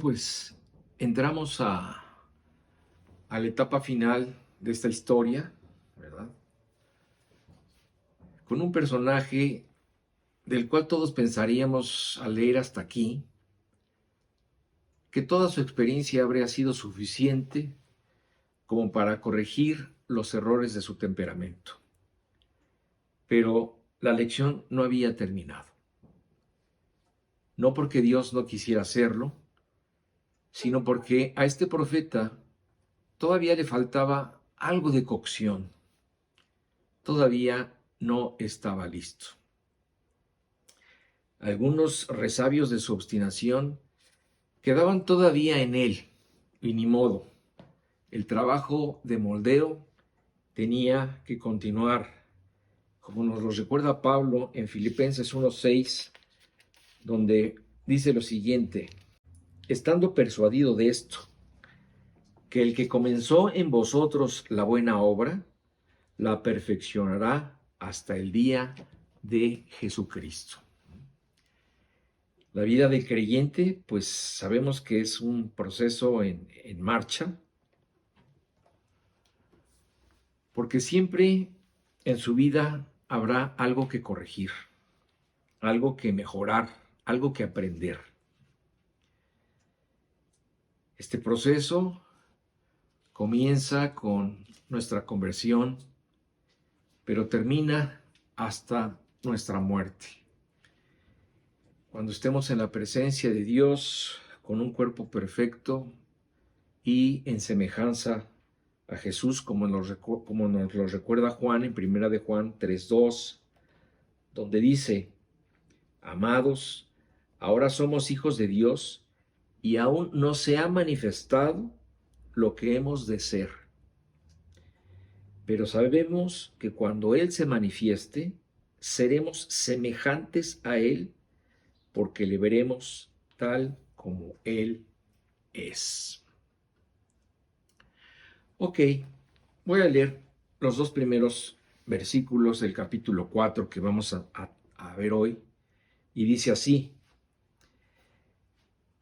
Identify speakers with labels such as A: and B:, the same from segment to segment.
A: Pues entramos a la etapa final de esta historia, ¿verdad? Con un personaje del cual todos pensaríamos al leer hasta aquí que toda su experiencia habría sido suficiente como para corregir los errores de su temperamento. Pero la lección no había terminado. No porque Dios no quisiera hacerlo, sino porque a este profeta todavía le faltaba algo de cocción. Todavía no estaba listo. Algunos resabios de su obstinación quedaban todavía en él, y ni modo. El trabajo de moldeo tenía que continuar, como nos lo recuerda Pablo en Filipenses 1:6, donde dice lo siguiente: estando persuadido de esto, que el que comenzó en vosotros la buena obra, la perfeccionará hasta el día de Jesucristo. La vida del creyente, pues sabemos que es un proceso en marcha, porque siempre en su vida habrá algo que corregir, algo que mejorar, algo que aprender. Este proceso comienza con nuestra conversión, pero termina hasta nuestra muerte. Cuando estemos en la presencia de Dios con un cuerpo perfecto y en semejanza a Jesús, como nos lo recuerda Juan en 1 de Juan 3:2, donde dice: amados, ahora somos hijos de Dios y aún no se ha manifestado lo que hemos de ser. Pero sabemos que cuando Él se manifieste, seremos semejantes a Él, porque le veremos tal como Él es. Ok, voy a leer los dos primeros versículos del capítulo 4 que vamos a ver hoy, y dice así: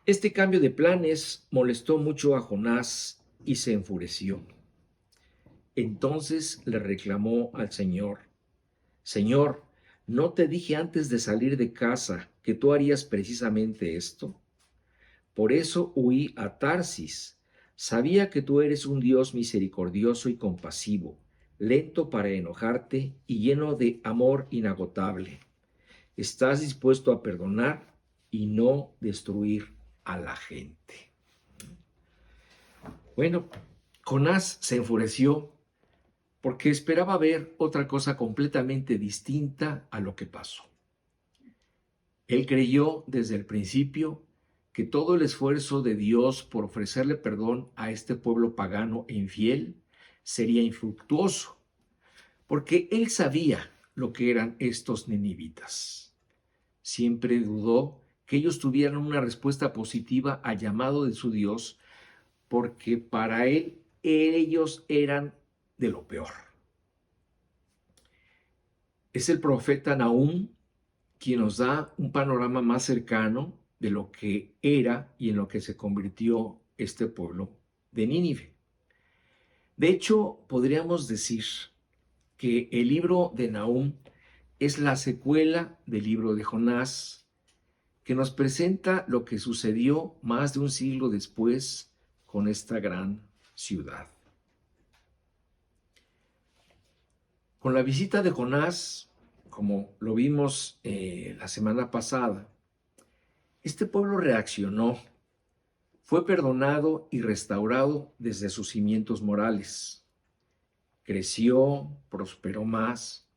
A: este cambio de planes molestó mucho a Jonás y se enfureció. Entonces le reclamó al Señor: Señor, ¿no te dije antes de salir de casa que tú harías precisamente esto? Por eso huí a Tarsis. Sabía que tú eres un Dios misericordioso y compasivo, lento para enojarte y lleno de amor inagotable. Estás dispuesto a perdonar y no destruir a la gente. Bueno, Jonás se enfureció porque esperaba ver otra cosa completamente distinta a lo que pasó. Él creyó desde el principio que todo el esfuerzo de Dios por ofrecerle perdón a este pueblo pagano e infiel sería infructuoso, porque él sabía lo que eran estos ninivitas. Siempre dudó que ellos tuvieran una respuesta positiva al llamado de su Dios, porque para él ellos eran de lo peor. Es el profeta Nahum quien nos da un panorama más cercano de lo que era y en lo que se convirtió este pueblo de Nínive. De hecho, podríamos decir que el libro de Nahum es la secuela del libro de Jonás, que nos presenta lo que sucedió más de un siglo después con esta gran ciudad. Con la visita de Jonás, como lo vimos la semana pasada, este pueblo reaccionó, fue perdonado y restaurado desde sus cimientos morales. Creció, prosperó más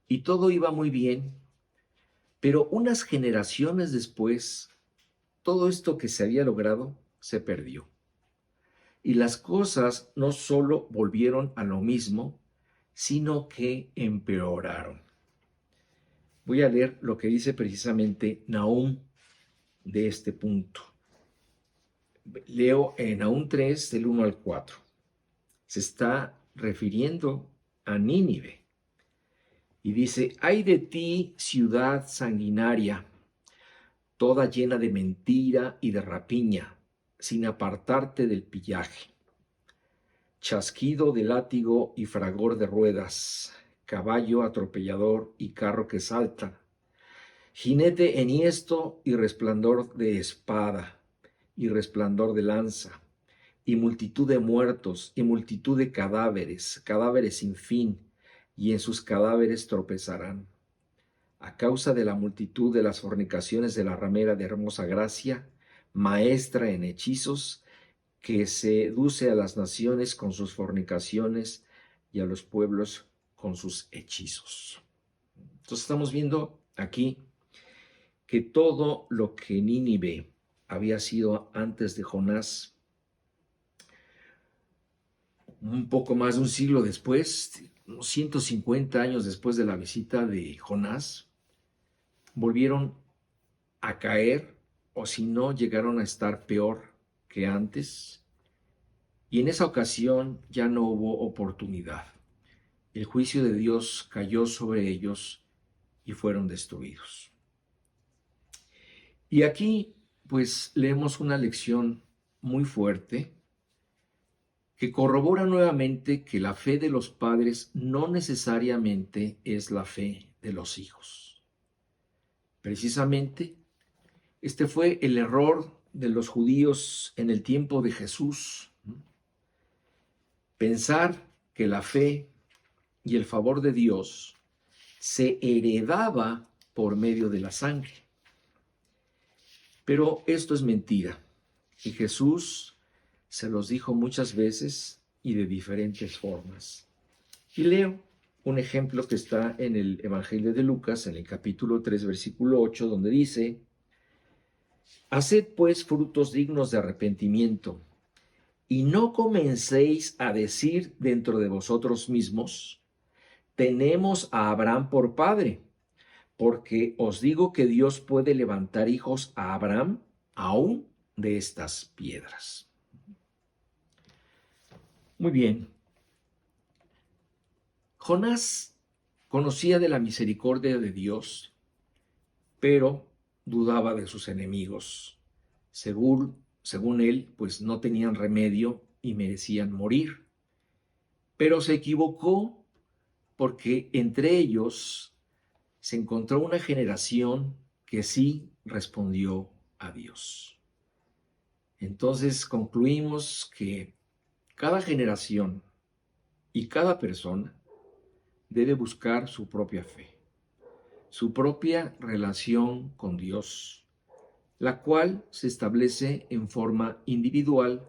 A: y todo iba muy bien. Pero unas generaciones después, todo esto que se había logrado se perdió. Y las cosas no solo volvieron a lo mismo, sino que empeoraron. Voy a leer lo que dice precisamente Nahum de este punto. Leo en Nahum 3, del 1 al 4. Se está refiriendo a Nínive. Y dice: ay de ti, ciudad sanguinaria, toda llena de mentira y de rapiña, sin apartarte del pillaje. Chasquido de látigo y fragor de ruedas, caballo atropellador y carro que salta, jinete enhiesto y resplandor de espada, y resplandor de lanza, y multitud de muertos, y multitud de cadáveres, cadáveres sin fin, y en sus cadáveres tropezarán. A causa de la multitud de las fornicaciones de la ramera de hermosa gracia, maestra en hechizos, que seduce a las naciones con sus fornicaciones y a los pueblos con sus hechizos. Entonces estamos viendo aquí que todo lo que Nínive había sido antes de Jonás, un poco más de un siglo después, unos 150 años después de la visita de Jonás, volvieron a caer, o si no, llegaron a estar peor que antes, y en esa ocasión ya no hubo oportunidad. El juicio de Dios cayó sobre ellos y fueron destruidos. Y aquí, pues, leemos una lección muy fuerte que corrobora nuevamente que la fe de los padres no necesariamente es la fe de los hijos. Precisamente, este fue el error de los judíos en el tiempo de Jesús. Pensar que la fe y el favor de Dios se heredaba por medio de la sangre. Pero esto es mentira. Y Jesús se los dijo muchas veces y de diferentes formas. Y leo un ejemplo que está en el Evangelio de Lucas, en el capítulo 3, versículo 8, donde dice: Haced pues frutos dignos de arrepentimiento, y no comencéis a decir dentro de vosotros mismos: tenemos a Abraham por padre, porque os digo que Dios puede levantar hijos a Abraham aún de estas piedras. Muy bien. Jonás conocía de la misericordia de Dios, pero dudaba de sus enemigos. Según él, pues no tenían remedio y merecían morir. Pero se equivocó porque entre ellos se encontró una generación que sí respondió a Dios. Entonces concluimos que cada generación y cada persona debe buscar su propia fe, su propia relación con Dios, la cual se establece en forma individual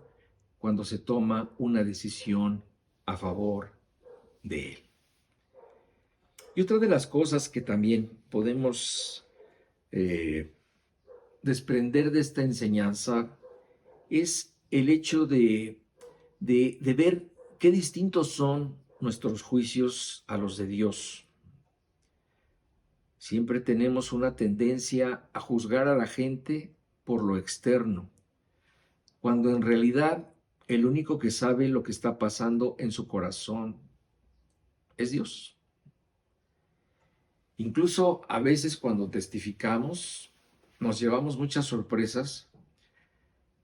A: cuando se toma una decisión a favor de Él. Y otra de las cosas que también podemos desprender de esta enseñanza es el hecho de ver qué distintos son nuestros juicios a los de Dios. Siempre tenemos una tendencia a juzgar a la gente por lo externo, cuando en realidad el único que sabe lo que está pasando en su corazón es Dios. Incluso a veces cuando testificamos nos llevamos muchas sorpresas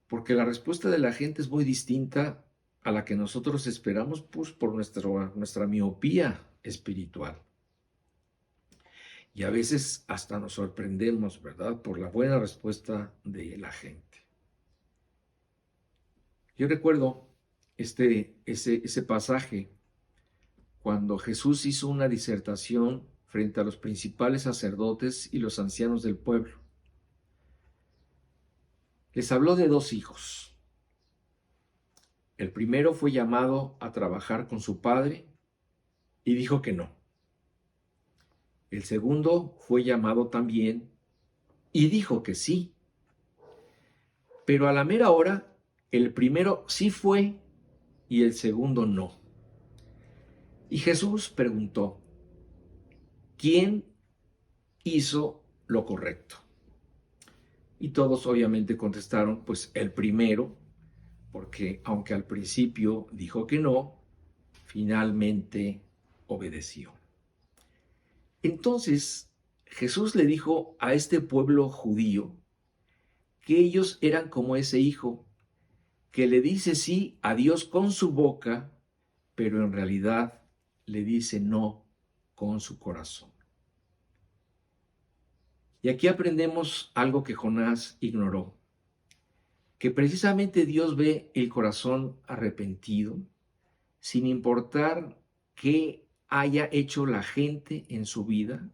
A: porque la respuesta de la gente es muy distinta a la que nosotros esperamos, pues por nuestra miopía espiritual. Y a veces hasta nos sorprendemos, ¿verdad?, por la buena respuesta de la gente. Yo recuerdo ese pasaje cuando Jesús hizo una disertación frente a los principales sacerdotes y los ancianos del pueblo. Les habló de dos hijos. El primero fue llamado a trabajar con su padre y dijo que no. El segundo fue llamado también y dijo que sí. Pero a la mera hora, el primero sí fue y el segundo no. Y Jesús preguntó: ¿quién hizo lo correcto? Y todos obviamente contestaron, pues el primero, porque aunque al principio dijo que no, finalmente obedeció. Entonces Jesús le dijo a este pueblo judío que ellos eran como ese hijo que le dice sí a Dios con su boca, pero en realidad le dice no con su corazón. Y aquí aprendemos algo que Jonás ignoró, que precisamente Dios ve el corazón arrepentido, sin importar qué haya hecho la gente en su vida,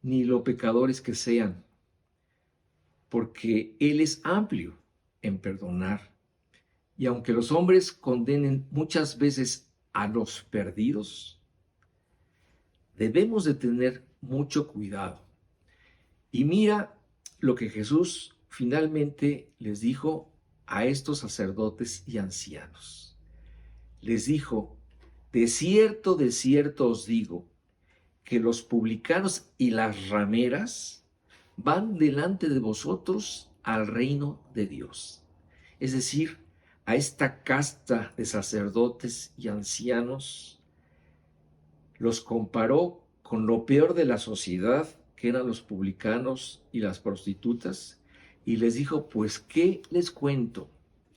A: ni lo pecadores que sean, porque Él es amplio en perdonar. Y aunque los hombres condenen muchas veces a los perdidos, debemos de tener mucho cuidado. Y mira lo que Jesús finalmente les dijo a estos sacerdotes y ancianos. Les dijo: de cierto os digo, que los publicanos y las rameras van delante de vosotros al reino de Dios. Es decir, a esta casta de sacerdotes y ancianos los comparó con lo peor de la sociedad, que eran los publicanos y las prostitutas, y les dijo: pues, ¿qué les cuento?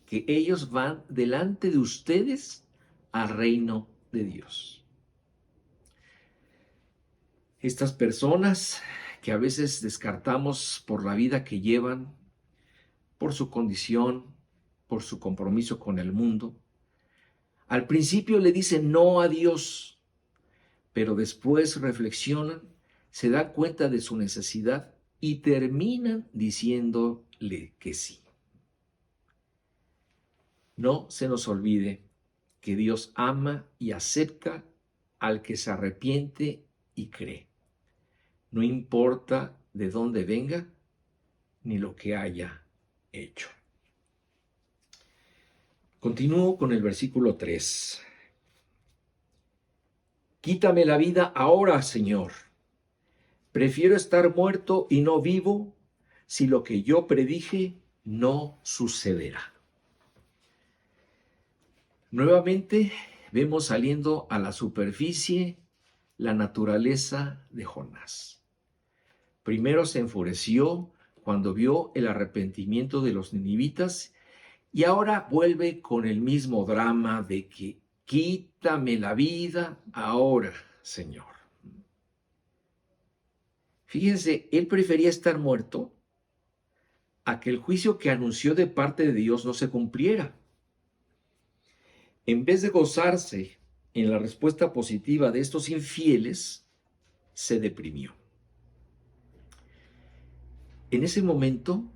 A: Que ellos van delante de ustedes al reino de Dios. Estas personas que a veces descartamos por la vida que llevan, por su condición, por su compromiso con el mundo, al principio le dicen no a Dios, pero después reflexionan, se dan cuenta de su necesidad y terminan diciéndole que sí. No se nos olvide que Dios ama y acepta al que se arrepiente y cree. No importa de dónde venga ni lo que haya hecho. Continúo con el versículo 3. Quítame la vida ahora, Señor. Prefiero estar muerto y no vivo si lo que yo predije no sucederá. Nuevamente vemos saliendo a la superficie la naturaleza de Jonás. Primero se enfureció cuando vio el arrepentimiento de los ninivitas y ahora vuelve con el mismo drama de que quítame la vida ahora, Señor. Fíjense, él prefería estar muerto a que el juicio que anunció de parte de Dios no se cumpliera. En vez de gozarse en la respuesta positiva de estos infieles, se deprimió. En ese momento,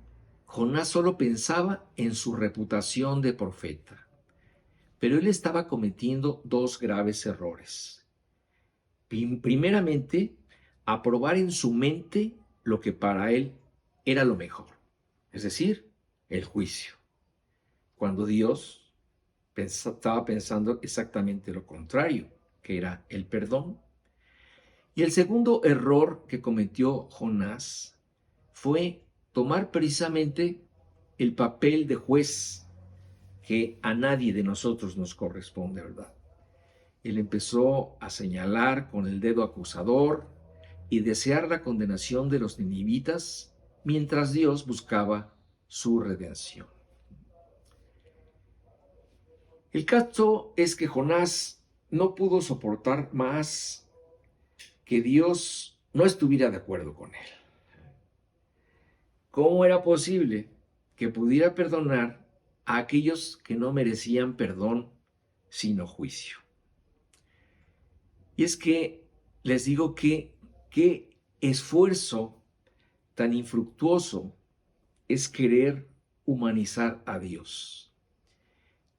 A: Jonás solo pensaba en su reputación de profeta, pero él estaba cometiendo dos graves errores. Primeramente, aprobar en su mente lo que para él era lo mejor, es decir, el juicio, cuando Dios estaba pensando exactamente lo contrario, que era el perdón. Y el segundo error que cometió Jonás fue tomar precisamente el papel de juez que a nadie de nosotros nos corresponde, ¿verdad? Él empezó a señalar con el dedo acusador y desear la condenación de los ninivitas mientras Dios buscaba su redención. El caso es que Jonás no pudo soportar más que Dios no estuviera de acuerdo con él. ¿Cómo era posible que pudiera perdonar a aquellos que no merecían perdón sino juicio? Y es que les digo que qué esfuerzo tan infructuoso es querer humanizar a Dios,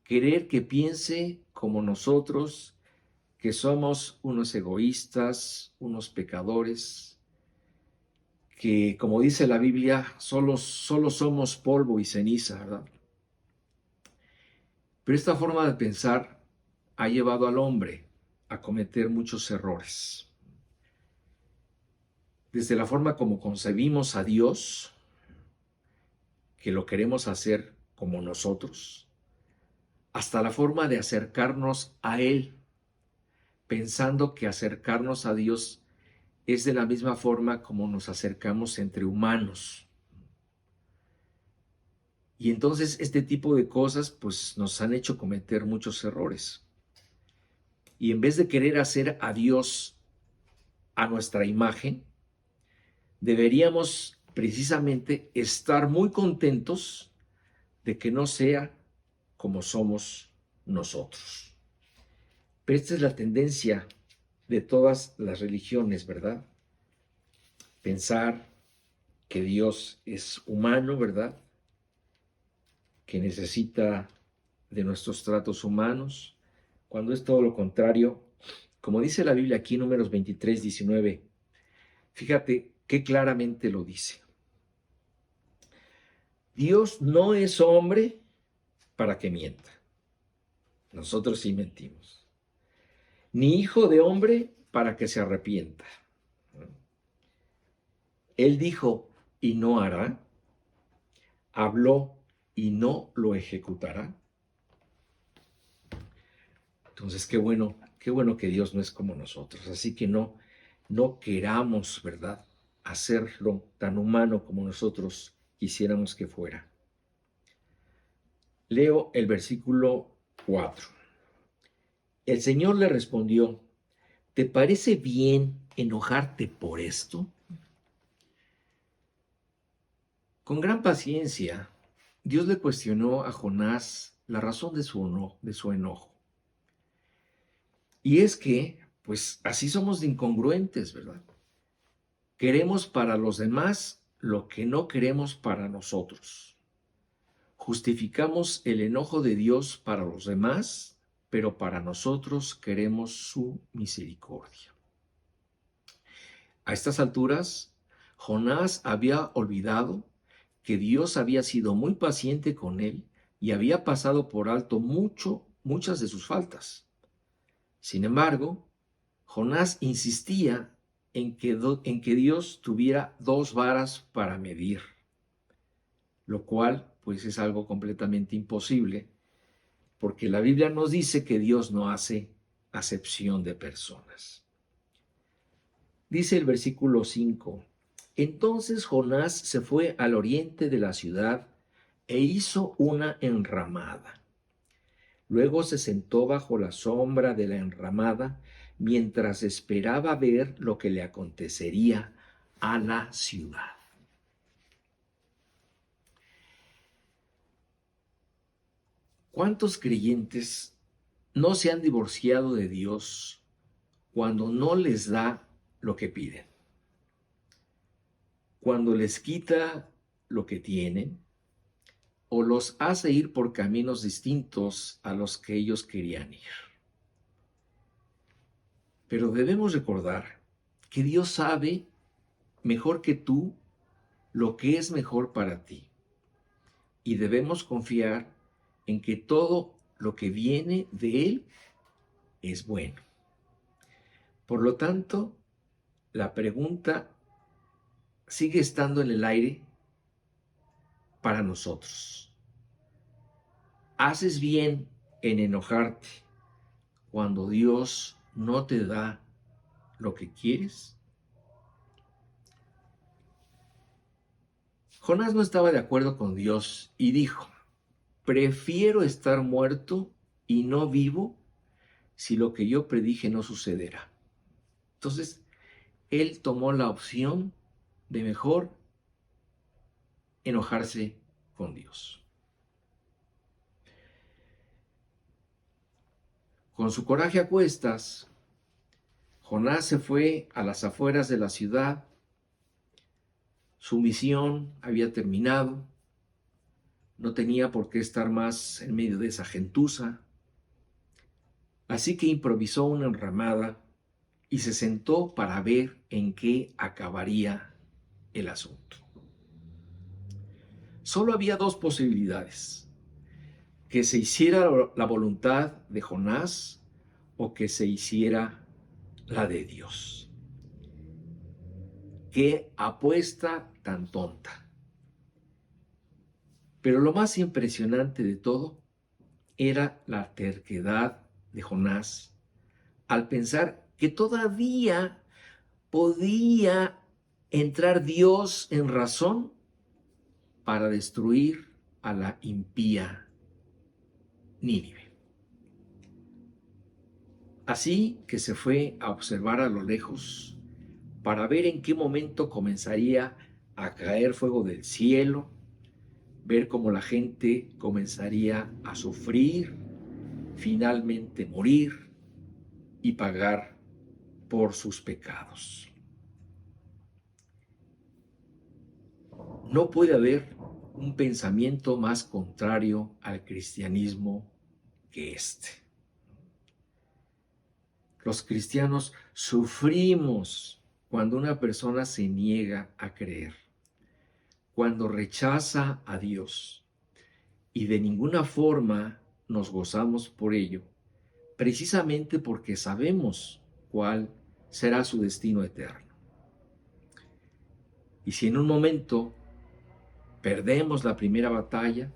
A: querer que piense como nosotros, que somos unos egoístas, unos pecadores, que, como dice la Biblia, solo somos polvo y ceniza, ¿verdad? Pero esta forma de pensar ha llevado al hombre a cometer muchos errores. Desde la forma como concebimos a Dios, que lo queremos hacer como nosotros, hasta la forma de acercarnos a Él, pensando que acercarnos a Dios es de la misma forma como nos acercamos entre humanos. Y entonces este tipo de cosas pues nos han hecho cometer muchos errores. Y en vez de querer hacer a Dios a nuestra imagen, deberíamos precisamente estar muy contentos de que no sea como somos nosotros. Pero esta es la tendencia de todas las religiones, ¿verdad? Pensar que Dios es humano, ¿verdad? Que necesita de nuestros tratos humanos, cuando es todo lo contrario. Como dice la Biblia aquí en Números 23, 19, fíjate qué claramente lo dice. Dios no es hombre para que mienta. Nosotros sí mentimos. Ni hijo de hombre para que se arrepienta. Él dijo y no hará. Habló y no lo ejecutará. Entonces, qué bueno que Dios no es como nosotros. Así que no queramos, ¿verdad?, hacerlo tan humano como nosotros quisiéramos que fuera. Leo el versículo 4. El Señor le respondió, ¿te parece bien enojarte por esto? Con gran paciencia, Dios le cuestionó a Jonás la razón de su enojo. Y es que, pues así somos de incongruentes, ¿verdad? Queremos para los demás lo que no queremos para nosotros. Justificamos el enojo de Dios para los demás, pero para nosotros queremos su misericordia. A estas alturas, Jonás había olvidado que Dios había sido muy paciente con él y había pasado por alto muchas de sus faltas. Sin embargo, Jonás insistía en que Dios tuviera dos varas para medir, lo cual pues es algo completamente imposible, porque la Biblia nos dice que Dios no hace acepción de personas. Dice el versículo 5, entonces Jonás se fue al oriente de la ciudad e hizo una enramada. Luego se sentó bajo la sombra de la enramada mientras esperaba ver lo que le acontecería a la ciudad. ¿Cuántos creyentes no se han divorciado de Dios cuando no les da lo que piden? Cuando les quita lo que tienen o los hace ir por caminos distintos a los que ellos querían ir. Pero debemos recordar que Dios sabe mejor que tú lo que es mejor para ti. Y debemos confiar en que todo lo que viene de Él es bueno. Por lo tanto, la pregunta sigue estando en el aire para nosotros. ¿Haces bien en enojarte cuando Dios no te da lo que quieres? Jonás no estaba de acuerdo con Dios y dijo, prefiero estar muerto y no vivo si lo que yo predije no sucederá. Entonces, él tomó la opción de mejor enojarse con Dios. Con su coraje a cuestas, Jonás se fue a las afueras de la ciudad. Su misión había terminado. No tenía por qué estar más en medio de esa gentuza. Así que improvisó una enramada y se sentó para ver en qué acabaría el asunto. Solo había dos posibilidades: que se hiciera la voluntad de Jonás o que se hiciera la de Dios. ¡Qué apuesta tan tonta! Pero lo más impresionante de todo era la terquedad de Jonás al pensar que todavía podía entrar Dios en razón para destruir a la impía Nínive. Así que se fue a observar a lo lejos para ver en qué momento comenzaría a caer fuego del cielo, ver cómo la gente comenzaría a sufrir, finalmente morir y pagar por sus pecados. No puede haber un pensamiento más contrario al cristianismo que este. Los cristianos sufrimos cuando una persona se niega a creer, cuando rechaza a Dios, y de ninguna forma nos gozamos por ello, precisamente porque sabemos cuál será su destino eterno. Y si en un momento perdemos la primera batalla,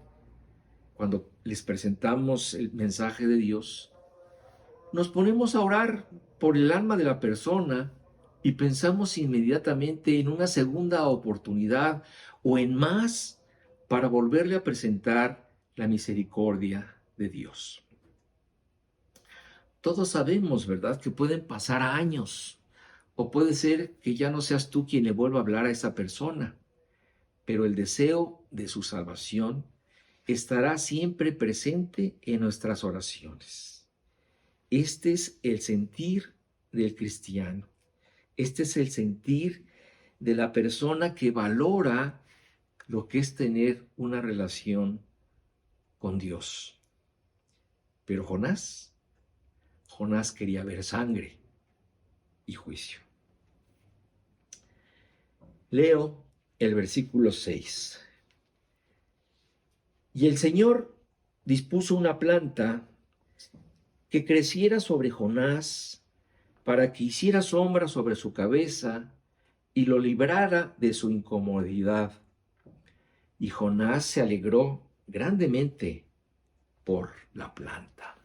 A: cuando les presentamos el mensaje de Dios, nos ponemos a orar por el alma de la persona y pensamos inmediatamente en una segunda oportunidad o en más para volverle a presentar la misericordia de Dios. Todos sabemos, ¿verdad?, que pueden pasar años o puede ser que ya no seas tú quien le vuelva a hablar a esa persona, pero el deseo de su salvación estará siempre presente en nuestras oraciones. Este es el sentir del cristiano. Este es el sentir de la persona que valora lo que es tener una relación con Dios. Pero Jonás quería ver sangre y juicio. Leo el versículo 6. Y el Señor dispuso una planta que creciera sobre Jonás para que hiciera sombra sobre su cabeza y lo librara de su incomodidad. Y Jonás se alegró grandemente por la planta.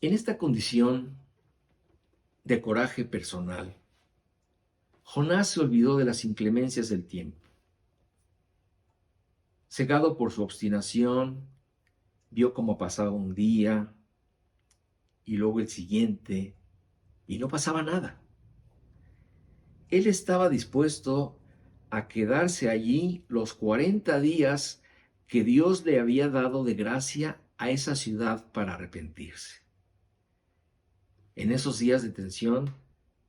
A: En esta condición de coraje personal, Jonás se olvidó de las inclemencias del tiempo. Cegado por su obstinación, vio cómo pasaba un día y luego el siguiente y no pasaba nada. Él estaba dispuesto a quedarse allí los 40 días que Dios le había dado de gracia a esa ciudad para arrepentirse. En esos días de tensión,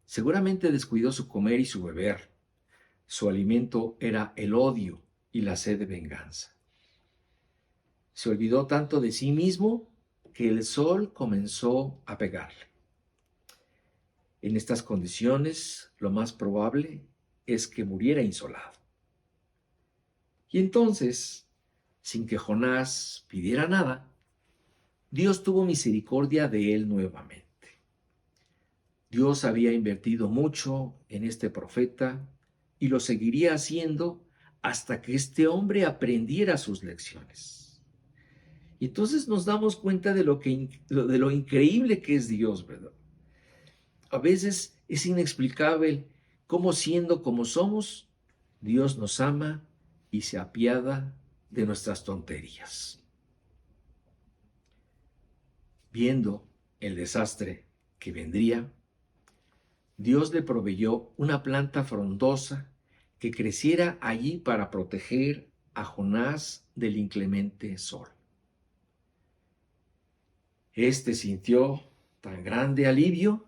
A: seguramente descuidó su comer y su beber. Su alimento era el odio y la sed de venganza. Se olvidó tanto de sí mismo que el sol comenzó a pegarle. En estas condiciones, lo más probable es que muriera insolado. Y entonces, sin que Jonás pidiera nada, Dios tuvo misericordia de él nuevamente. Dios había invertido mucho en este profeta y lo seguiría haciendo hasta que este hombre aprendiera sus lecciones. Y entonces nos damos cuenta de lo increíble que es Dios, ¿verdad? A veces es inexplicable cómo, siendo como somos, Dios nos ama y se apiada de nuestras tonterías. Viendo el desastre que vendría, Dios le proveyó una planta frondosa que creciera allí para proteger a Jonás del inclemente sol. Este sintió tan grande alivio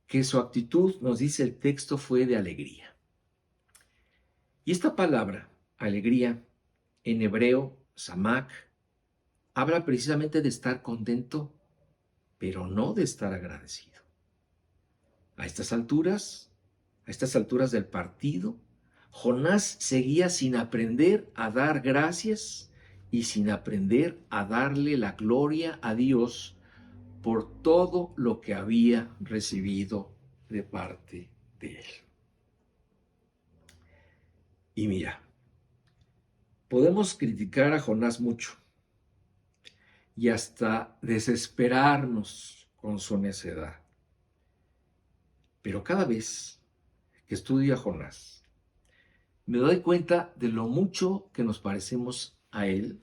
A: que su actitud, nos dice el texto, fue de alegría. Y esta palabra, alegría, en hebreo, samak, habla precisamente de estar contento, pero no de estar agradecido. A estas alturas del partido, Jonás seguía sin aprender a dar gracias y sin aprender a darle la gloria a Dios por todo lo que había recibido de parte de él. Y mira, podemos criticar a Jonás mucho y hasta desesperarnos con su necedad. Pero cada vez que estudio a Jonás, me doy cuenta de lo mucho que nos parecemos a Él,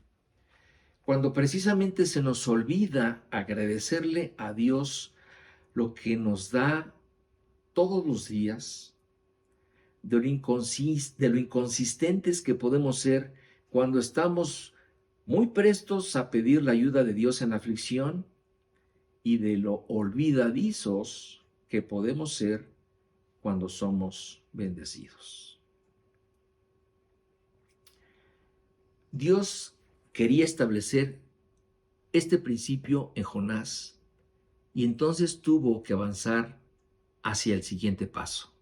A: cuando precisamente se nos olvida agradecerle a Dios lo que nos da todos los días, de lo inconsistentes que podemos ser cuando estamos muy prestos a pedir la ayuda de Dios en la aflicción y de lo olvidadizos que podemos ser cuando somos bendecidos. Dios quería establecer este principio en Jonás y entonces tuvo que avanzar hacia el siguiente paso.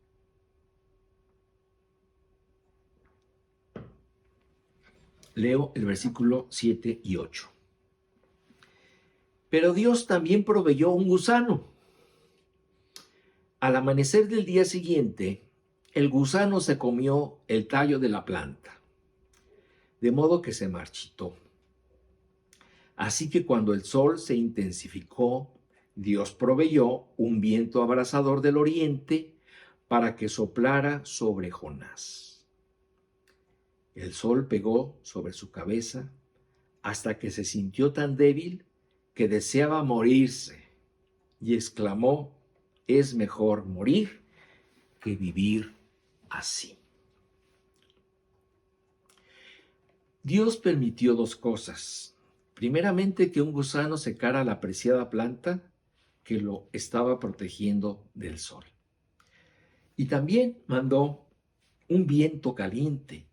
A: Leo el versículo 7 y 8. Pero Dios también proveyó un gusano. Al amanecer del día siguiente, el gusano se comió el tallo de la planta, de modo que se marchitó. Así que cuando el sol se intensificó, Dios proveyó un viento abrasador del oriente para que soplara sobre Jonás. El sol pegó sobre su cabeza hasta que se sintió tan débil que deseaba morirse y exclamó: es mejor morir que vivir así. Dios permitió dos cosas. Primeramente, que un gusano secara la preciada planta que lo estaba protegiendo del sol. Y también mandó un viento caliente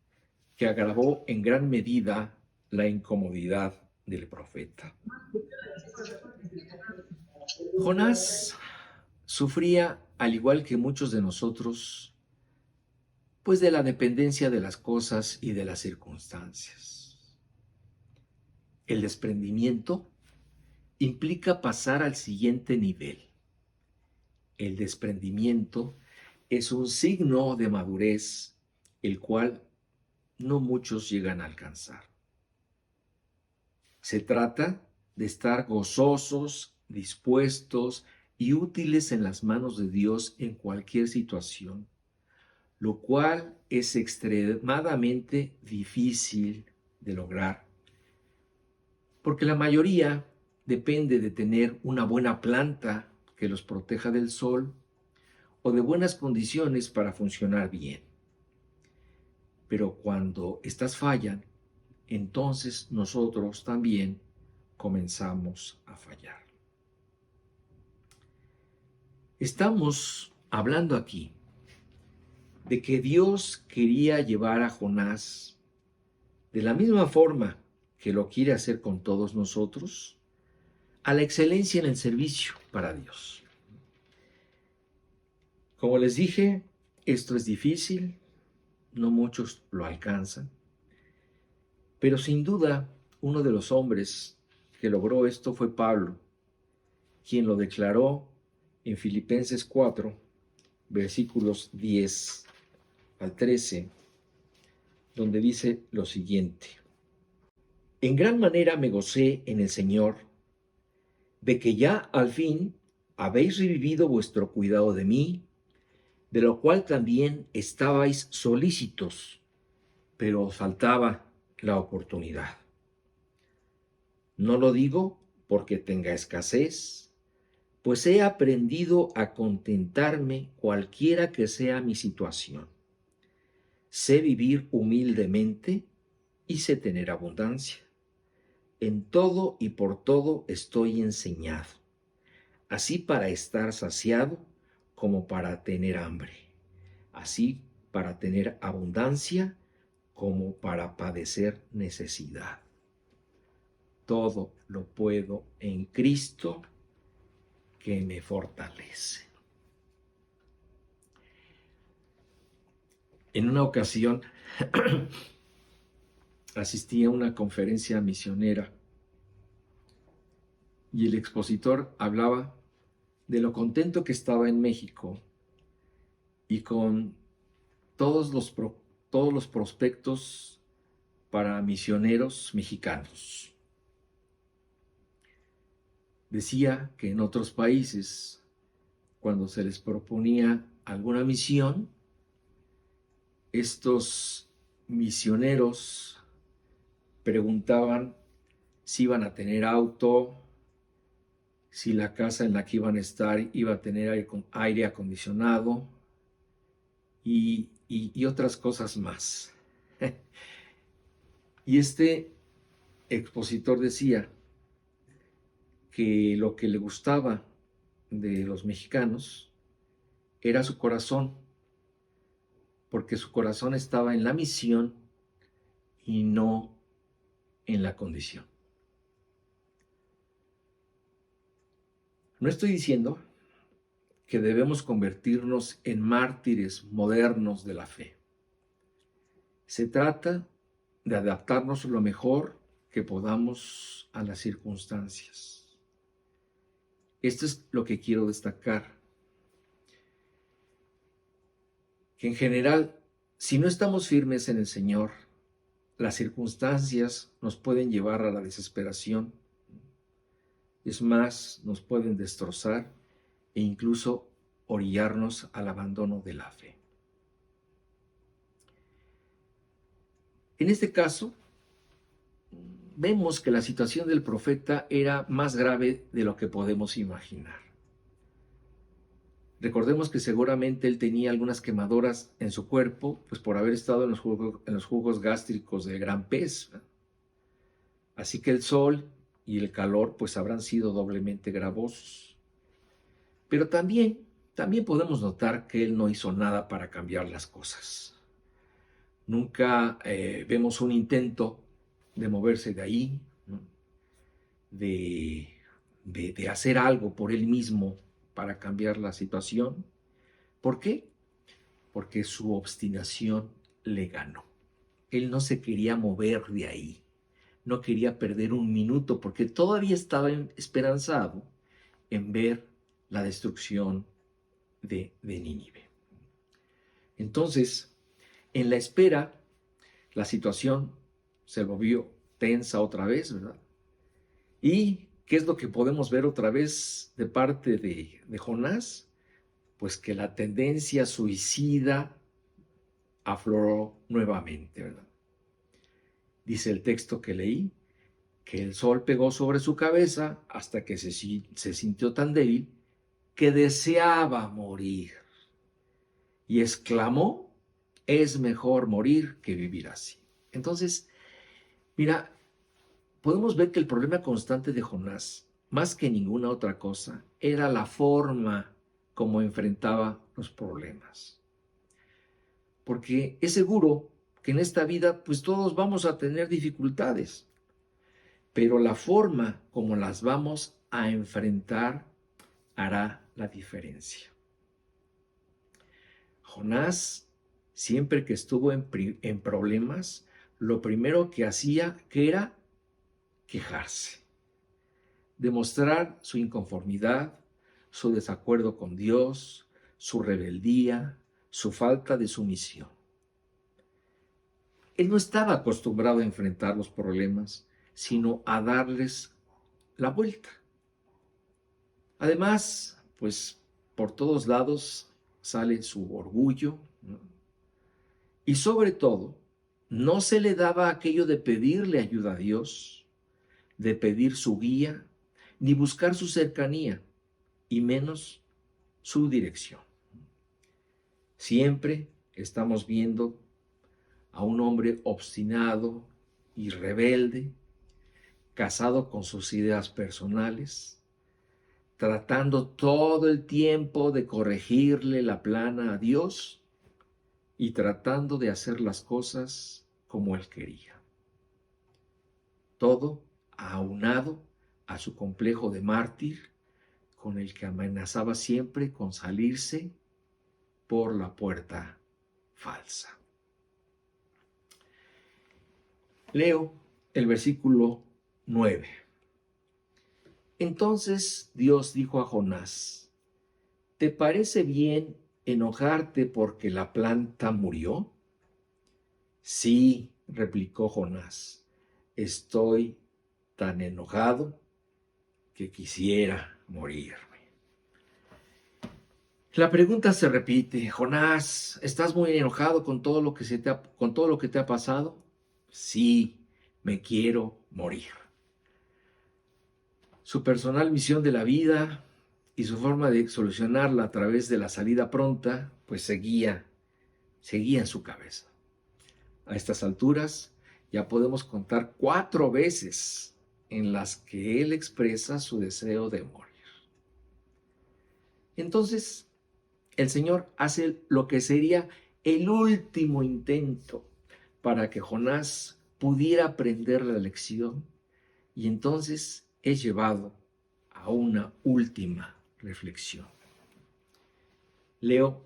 A: que agravó en gran medida la incomodidad del profeta. Jonás sufría, al igual que muchos de nosotros, pues de la dependencia de las cosas y de las circunstancias. El desprendimiento implica pasar al siguiente nivel. El desprendimiento es un signo de madurez, el cual no muchos llegan a alcanzar. Se trata de estar gozosos, dispuestos y útiles en las manos de Dios en cualquier situación, lo cual es extremadamente difícil de lograr, porque la mayoría depende de tener una buena planta que los proteja del sol o de buenas condiciones para funcionar bien. Pero cuando estas fallan, entonces nosotros también comenzamos a fallar. Estamos hablando aquí de que Dios quería llevar a Jonás de la misma forma que lo quiere hacer con todos nosotros, a la excelencia en el servicio para Dios. Como les dije, esto es difícil, no muchos lo alcanzan, pero sin duda uno de los hombres que logró esto fue Pablo, quien lo declaró en Filipenses 4, versículos 10 al 13, donde dice lo siguiente: en gran manera me gocé en el Señor de que ya al fin habéis revivido vuestro cuidado de mí, de lo cual también estabais solícitos, pero os faltaba la oportunidad. No lo digo porque tenga escasez, pues he aprendido a contentarme cualquiera que sea mi situación. Sé vivir humildemente y sé tener abundancia. En todo y por todo estoy enseñado, así para estar saciado como para tener hambre, así para tener abundancia como para padecer necesidad. Todo lo puedo en Cristo que me fortalece. En una ocasión asistí a una conferencia misionera y el expositor hablaba de lo contento que estaba en México y con todos los prospectos para misioneros mexicanos. Decía que en otros países, cuando se les proponía alguna misión, estos misioneros preguntaban si iban a tener auto, si la casa en la que iban a estar iba a tener aire acondicionado y otras cosas más. Y este expositor decía que lo que le gustaba de los mexicanos era su corazón, porque su corazón estaba en la misión y no en la condición. No estoy diciendo que debemos convertirnos en mártires modernos de la fe. Se trata de adaptarnos lo mejor que podamos a las circunstancias. Esto es lo que quiero destacar. Que en general, si no estamos firmes en el Señor, las circunstancias nos pueden llevar a la desesperación. Es más, nos pueden destrozar e incluso orillarnos al abandono de la fe. En este caso, vemos que la situación del profeta era más grave de lo que podemos imaginar. Recordemos que seguramente él tenía algunas quemaduras en su cuerpo, pues por haber estado en los jugos gástricos del gran pez. Así que el sol y el calor pues habrán sido doblemente gravosos. Pero también podemos notar que él no hizo nada para cambiar las cosas. Nunca vemos un intento de moverse de ahí, ¿no? de hacer algo por él mismo para cambiar la situación. ¿Por qué? Porque su obstinación le ganó. Él no se quería mover de ahí, no quería perder un minuto, porque todavía estaba esperanzado en ver la destrucción de Nínive. Entonces, en la espera, la situación se volvió tensa otra vez, ¿verdad? ¿Y qué es lo que podemos ver otra vez de parte de Jonás? Pues que la tendencia suicida afloró nuevamente, ¿verdad? Dice el texto que leí, que el sol pegó sobre su cabeza hasta que se sintió tan débil que deseaba morir. Y exclamó, es mejor morir que vivir así. Entonces, mira, podemos ver que el problema constante de Jonás, más que ninguna otra cosa, era la forma como enfrentaba los problemas. Porque es seguro que en esta vida, pues todos vamos a tener dificultades, pero la forma como las vamos a enfrentar hará la diferencia. Jonás, siempre que estuvo en problemas, lo primero que hacía que era quejarse, demostrar su inconformidad, su desacuerdo con Dios, su rebeldía, su falta de sumisión. Él no estaba acostumbrado a enfrentar los problemas, sino a darles la vuelta. Además, pues por todos lados sale su orgullo, ¿no? Y sobre todo, no se le daba aquello de pedirle ayuda a Dios, de pedir su guía, ni buscar su cercanía, y menos su dirección. Siempre estamos viendo a un hombre obstinado y rebelde, casado con sus ideas personales, tratando todo el tiempo de corregirle la plana a Dios y tratando de hacer las cosas como él quería. Todo aunado a su complejo de mártir, con el que amenazaba siempre con salirse por la puerta falsa. Leo el versículo 9. Entonces Dios dijo a Jonás, ¿te parece bien enojarte porque la planta murió? Sí, replicó Jonás, estoy tan enojado que quisiera morirme. La pregunta se repite: Jonás, ¿estás muy enojado con todo lo que con todo lo que te ha pasado? Sí, me quiero morir. Su personal visión de la vida y su forma de solucionarla a través de la salida pronta, pues seguía en su cabeza. A estas alturas ya podemos contar 4 veces en las que él expresa su deseo de morir. Entonces, el Señor hace lo que sería el último intento para que Jonás pudiera aprender la lección, y entonces es llevado a una última reflexión. Leo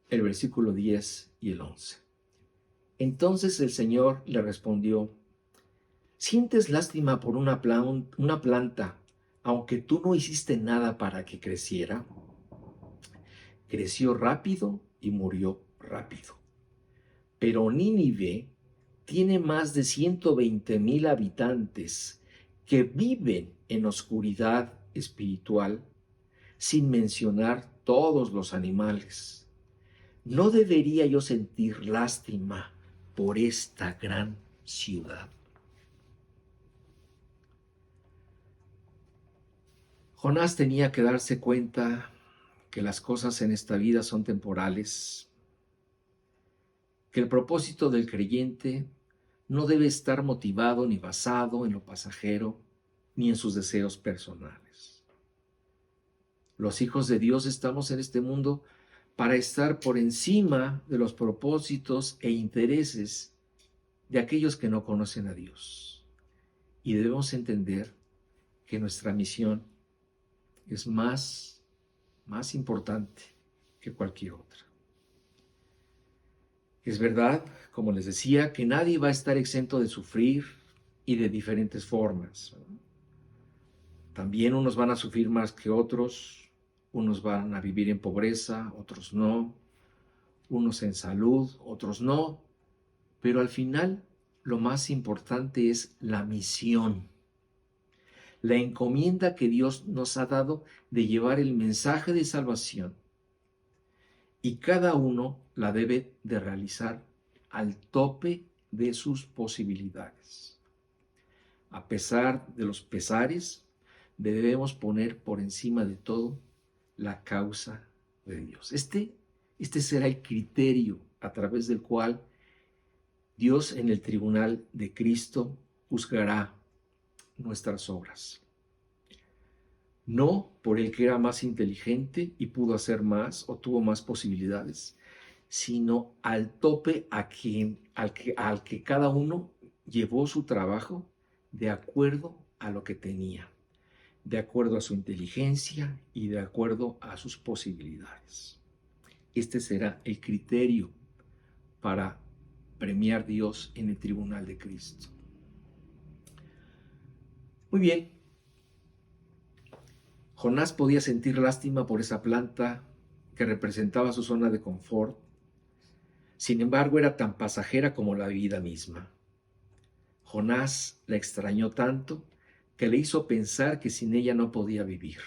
A: el versículo 10 y el 11. Entonces el Señor le respondió: ¿sientes lástima por una planta, aunque tú no hiciste nada para que creciera? Creció rápido y murió rápido. Pero Nínive tiene más de 120,000 habitantes que viven en oscuridad espiritual, sin mencionar todos los animales. ¿No debería yo sentir lástima por esta gran ciudad? Jonás tenía que darse cuenta que las cosas en esta vida son temporales, que el propósito del creyente no debe estar motivado ni basado en lo pasajero ni en sus deseos personales. Los hijos de Dios estamos en este mundo para estar por encima de los propósitos e intereses de aquellos que no conocen a Dios. Y debemos entender que nuestra misión es más importante que cualquier otra. Es verdad, como les decía, que nadie va a estar exento de sufrir y de diferentes formas. También unos van a sufrir más que otros, unos van a vivir en pobreza, otros no, unos en salud, otros no, pero al final lo más importante es la misión, la encomienda que Dios nos ha dado de llevar el mensaje de salvación, y cada uno la debe de realizar al tope de sus posibilidades. A pesar de los pesares, debemos poner por encima de todo la causa de Dios. Este será el criterio a través del cual Dios en el tribunal de Cristo juzgará nuestras obras. No por el que era más inteligente y pudo hacer más o tuvo más posibilidades, sino al tope al que cada uno llevó su trabajo de acuerdo a lo que tenía, de acuerdo a su inteligencia y de acuerdo a sus posibilidades. Este será el criterio para premiar Dios en el tribunal de Cristo. Muy bien. Jonás podía sentir lástima por esa planta que representaba su zona de confort. Sin embargo, era tan pasajera como la vida misma. Jonás la extrañó tanto que le hizo pensar que sin ella no podía vivir.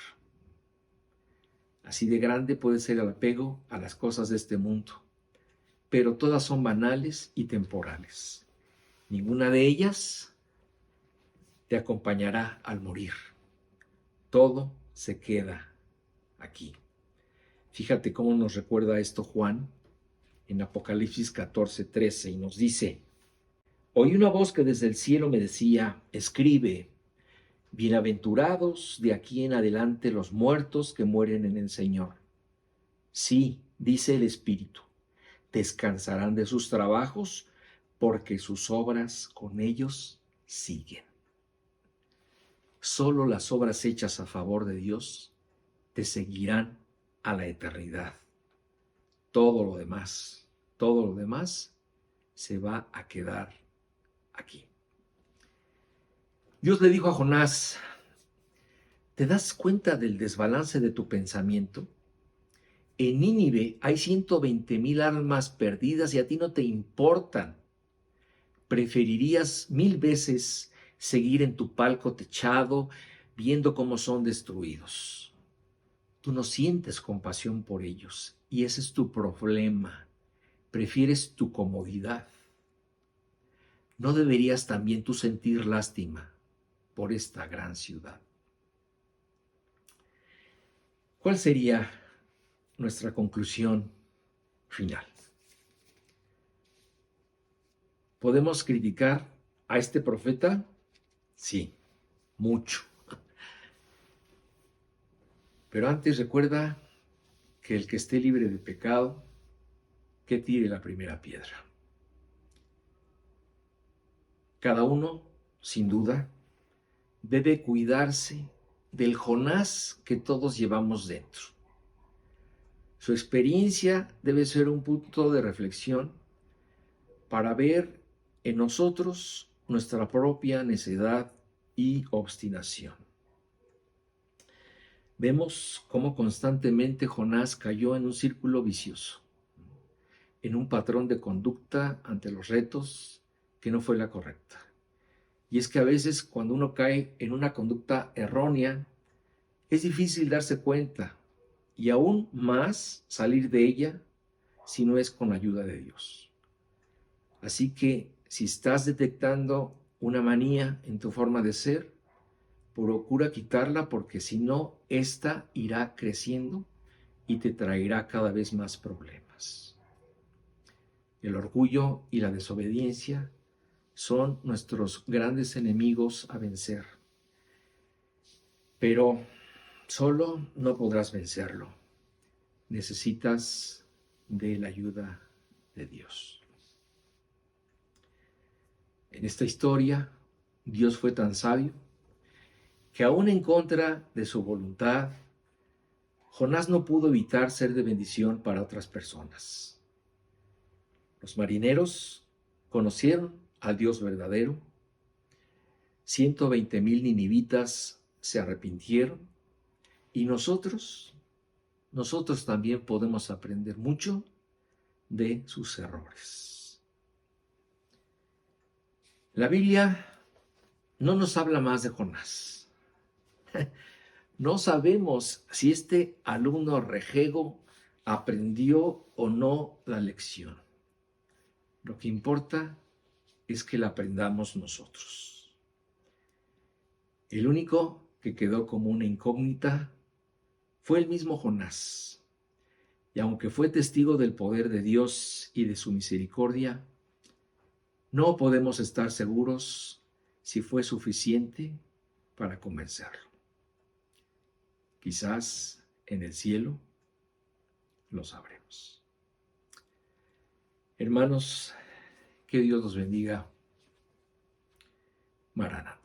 A: Así de grande puede ser el apego a las cosas de este mundo, pero todas son banales y temporales. Ninguna de ellas te acompañará al morir. Todo se queda aquí. Fíjate cómo nos recuerda esto Juan en Apocalipsis 14:13, y nos dice: oí una voz que desde el cielo me decía: escribe, bienaventurados de aquí en adelante los muertos que mueren en el Señor. Sí, dice el Espíritu, descansarán de sus trabajos, porque sus obras con ellos siguen. Solo las obras hechas a favor de Dios te seguirán a la eternidad. Todo lo demás se va a quedar aquí. Dios le dijo a Jonás: ¿te das cuenta del desbalance de tu pensamiento? En Nínive hay 120,000 almas perdidas y a ti no te importan. Preferirías 1000 veces seguir en tu palco techado viendo cómo son destruidos. Tú no sientes compasión por ellos y ese es tu problema. Prefieres tu comodidad. ¿No deberías también tú sentir lástima por esta gran ciudad? ¿Cuál sería nuestra conclusión final? ¿Podemos criticar a este profeta? Sí, mucho. Pero antes recuerda que el que esté libre de pecado, que tire la primera piedra. Cada uno, sin duda, debe cuidarse del Jonás que todos llevamos dentro. Su experiencia debe ser un punto de reflexión para ver en nosotros nuestra propia necedad y obstinación. Vemos cómo constantemente Jonás cayó en un círculo vicioso, en un patrón de conducta ante los retos que no fue la correcta. Y es que a veces cuando uno cae en una conducta errónea, es difícil darse cuenta y aún más salir de ella si no es con la ayuda de Dios. Así que si estás detectando una manía en tu forma de ser, procura quitarla porque si no, esta irá creciendo y te traerá cada vez más problemas. El orgullo y la desobediencia son nuestros grandes enemigos a vencer. Pero solo no podrás vencerlo. Necesitas de la ayuda de Dios. En esta historia, Dios fue tan sabio que aún en contra de su voluntad, Jonás no pudo evitar ser de bendición para otras personas. Los marineros conocieron al Dios verdadero. 120,000 ninivitas se arrepintieron y nosotros también podemos aprender mucho de sus errores. La Biblia no nos habla más de Jonás. No sabemos si este alumno rejego aprendió o no la lección. Lo que importa es que la aprendamos nosotros. El único que quedó como una incógnita fue el mismo Jonás. Y aunque fue testigo del poder de Dios y de su misericordia, no podemos estar seguros si fue suficiente para convencerlo. Quizás en el cielo lo sabremos. Hermanos, que Dios los bendiga. Maranatha.